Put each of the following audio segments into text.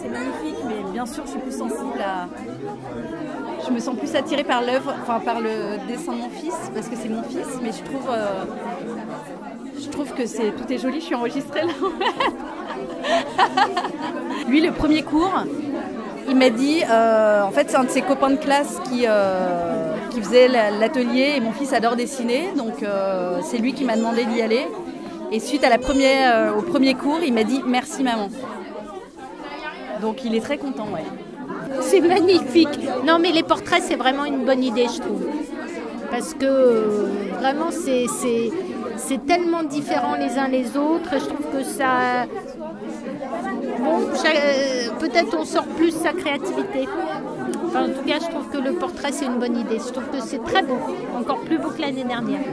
c'est magnifique, mais bien sûr, je suis plus sensible à... Je me sens plus attirée par l'œuvre, enfin par le dessin de mon fils, parce que c'est mon fils, mais je trouve que tout est joli, je suis enregistrée là. Lui, le premier cours, il m'a dit, en fait, c'est un de ses copains de classe qui faisait l'atelier, et mon fils adore dessiner, donc c'est lui qui m'a demandé d'y aller. Et suite à au premier cours, il m'a dit « Merci maman ». Donc il est très content, ouais. C'est magnifique. Non, mais les portraits, c'est vraiment une bonne idée, je trouve. Parce que vraiment, c'est tellement différent les uns les autres. Je trouve que ça... Bon, peut-être on sort plus sa créativité. Enfin, en tout cas, je trouve que le portrait, c'est une bonne idée. Je trouve que c'est très beau. Encore plus beau que l'année dernière.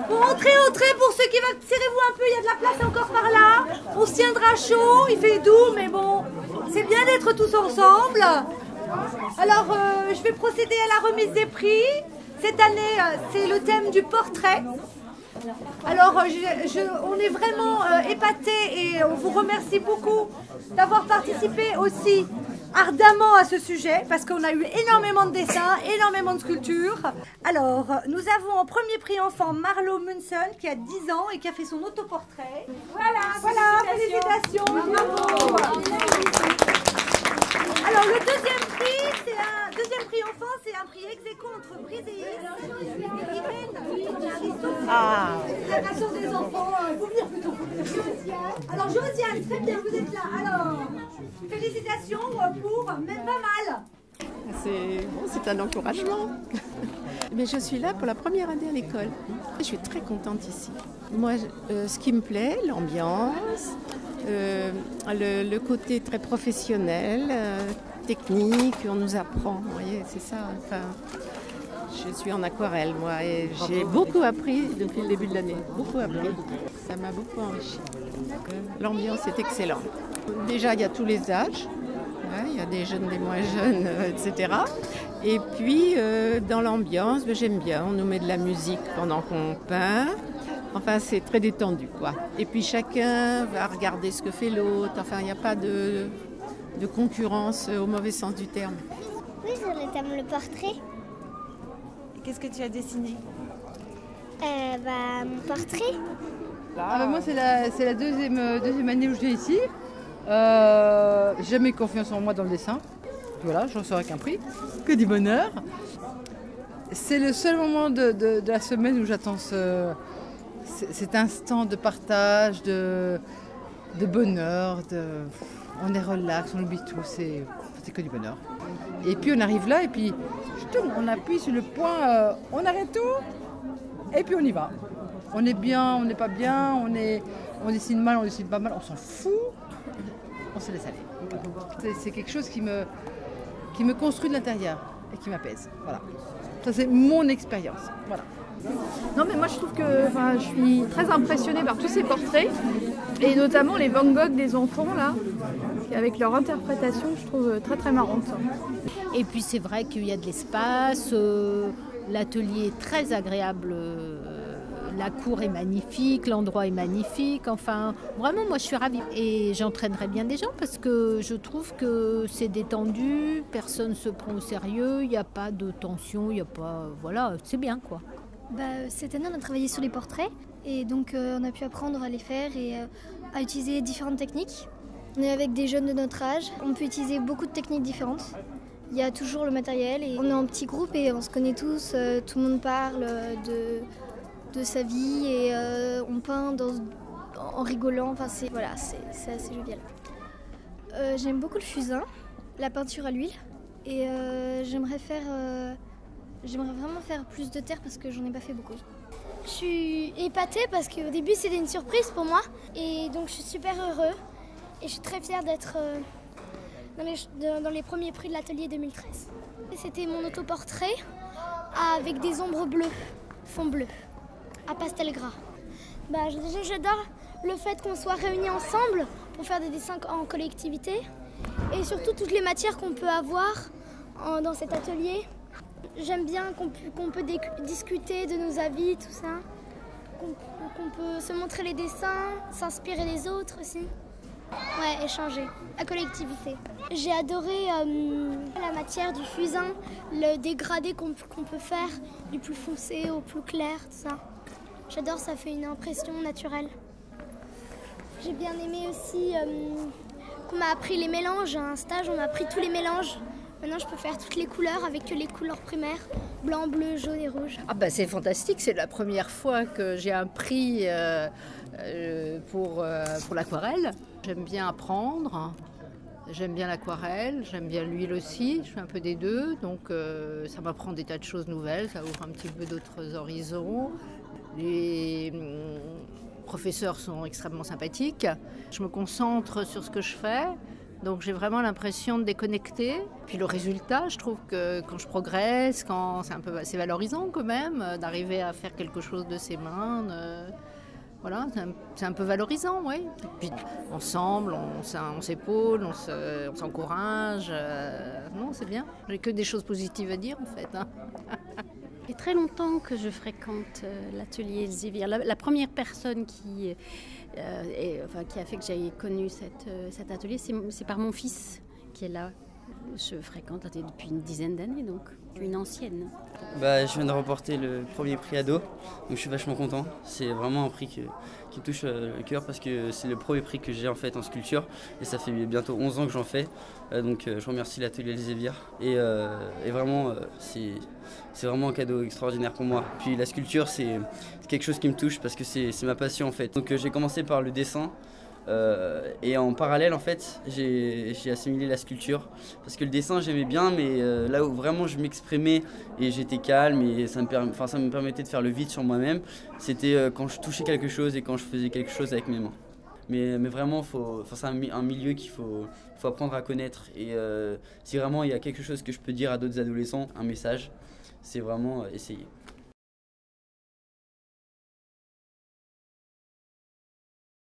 Bon, entrez, pour ceux qui veulent, serrez-vous un peu, il y a de la place encore par là. On se tiendra chaud, il fait doux, mais bon, c'est bien d'être tous ensemble. Alors, je vais procéder à la remise des prix. Cette année, c'est le thème du portrait. Alors, on est vraiment épatés et on vous remercie beaucoup d'avoir participé aussi ardemment à ce sujet, parce qu'on a eu énormément de dessins, énormément de sculptures. Alors, nous avons en premier prix enfant Marlo Munson, qui a 10 ans et qui a fait son autoportrait. Voilà, félicitations. Bravo. Alors, le deuxième prix enfant, c'est un prix ex-aequo entre Brise et Irène. La nation des enfants, faut venir plutôt. Alors, Josiane, très bien, vous êtes là. Alors, félicitations pour même pas mal. C'est un encouragement. Mais je suis là pour la première année à l'école. Je suis très contente ici. Moi, ce qui me plaît, l'ambiance, le côté très professionnel, technique, on nous apprend. Vous voyez, c'est ça. Enfin, je suis en aquarelle, moi, et j'ai beaucoup appris depuis le début de l'année. Beaucoup appris. Ça m'a beaucoup enrichi. L'ambiance est excellente. Déjà, il y a tous les âges. Il y a des jeunes, des moins jeunes, etc. Et puis, dans l'ambiance, j'aime bien. On nous met de la musique pendant qu'on peint. Enfin, c'est très détendu, quoi. Et puis, chacun va regarder ce que fait l'autre. Enfin, il n'y a pas de concurrence au mauvais sens du terme. Oui, sur le thème le portrait. Qu'est-ce que tu as dessiné? Mon portrait. Moi, c'est la deuxième année où je viens ici. J'ai jamais eu confiance en moi dans le dessin. Voilà, je ressors avec un prix. Que du bonheur. C'est le seul moment de la semaine où j'attends cet instant de partage, de bonheur. On est relax, on oublie tout, c'est que du bonheur. Et puis on arrive là et puis on appuie sur le point, on arrête tout et puis on y va. On est bien, on n'est pas bien, on dessine mal, on dessine pas mal, on s'en fout. On se laisse aller. C'est quelque chose qui me construit de l'intérieur et qui m'apaise. Voilà. Ça, c'est mon expérience. Voilà. Non, mais moi, je trouve que je suis très impressionnée par tous ces portraits, et notamment les Van Gogh des enfants, là, avec leur interprétation, je trouve très, très marrante. Et puis, c'est vrai qu'il y a de l'espace, l'atelier est très agréable. La cour est magnifique, l'endroit est magnifique, enfin vraiment moi je suis ravie et j'entraînerai bien des gens parce que je trouve que c'est détendu, personne ne se prend au sérieux, il n'y a pas de tension, il n'y a pas... Voilà, c'est bien quoi. Cette année on a travaillé sur les portraits et donc on a pu apprendre à les faire et à utiliser différentes techniques. On est avec des jeunes de notre âge, on peut utiliser beaucoup de techniques différentes. Il y a toujours le matériel et on est en petit groupe et on se connaît tous, tout le monde parle de sa vie et on peint en rigolant, enfin c'est assez jovial. J'aime beaucoup le fusain, la peinture à l'huile et j'aimerais vraiment faire plus de terre parce que j'en ai pas fait beaucoup. Je suis épatée parce qu'au début c'était une surprise pour moi et donc je suis super heureux et je suis très fière d'être dans les premiers prix de l'atelier 2013. C'était mon autoportrait avec des ombres bleues, fond bleu. À pastel gras. J'adore le fait qu'on soit réunis ensemble pour faire des dessins en collectivité et surtout toutes les matières qu'on peut avoir dans cet atelier. J'aime bien qu'on peut discuter de nos avis, tout ça, qu'on peut se montrer les dessins, s'inspirer des autres aussi. Ouais, échanger. La collectivité. J'ai adoré la matière du fusain, le dégradé qu'on peut faire, du plus foncé au plus clair, tout ça. J'adore, ça fait une impression naturelle. J'ai bien aimé aussi qu'on m'a appris les mélanges. À un stage, on m'a appris tous les mélanges. Maintenant, je peux faire toutes les couleurs avec les couleurs primaires. Blanc, bleu, jaune et rouge. Ah bah c'est fantastique, c'est la première fois que j'ai un prix pour l'aquarelle. J'aime bien apprendre, j'aime bien l'aquarelle, j'aime bien l'huile aussi, je fais un peu des deux, donc ça m'apprend des tas de choses nouvelles, ça ouvre un petit peu d'autres horizons. Les professeurs sont extrêmement sympathiques, je me concentre sur ce que je fais. Donc j'ai vraiment l'impression de déconnecter. Puis le résultat, je trouve que quand je progresse, c'est valorisant quand même d'arriver à faire quelque chose de ses mains. Voilà, c'est un peu valorisant, oui. Et puis ensemble, on s'épaule, on s'encourage. Non, c'est bien. J'ai que des choses positives à dire en fait. Hein. Ça fait très longtemps que je fréquente l'atelier Elsevier. La première personne qui a fait que j'ai connu cet atelier, c'est par mon fils qui est là. Je fréquente depuis une dizaine d'années, donc une ancienne. Je viens de remporter le premier prix ado, donc je suis vachement content. C'est vraiment un prix qui touche le cœur parce que c'est le premier prix que j'ai en fait en sculpture et ça fait bientôt 11 ans que j'en fais. Donc je remercie l'atelier Elsevier et vraiment c'est vraiment un cadeau extraordinaire pour moi. Puis la sculpture c'est quelque chose qui me touche parce que c'est ma passion en fait. Donc j'ai commencé par le dessin. Et en parallèle en fait j'ai assimilé la sculpture parce que le dessin j'aimais bien mais là où vraiment je m'exprimais et j'étais calme et ça me permettait de faire le vide sur moi-même, c'était quand je touchais quelque chose et quand je faisais quelque chose avec mes mains. Mais vraiment c'est un milieu qu'il faut apprendre à connaître et si vraiment il y a quelque chose que je peux dire à d'autres adolescents, un message, c'est vraiment essayer.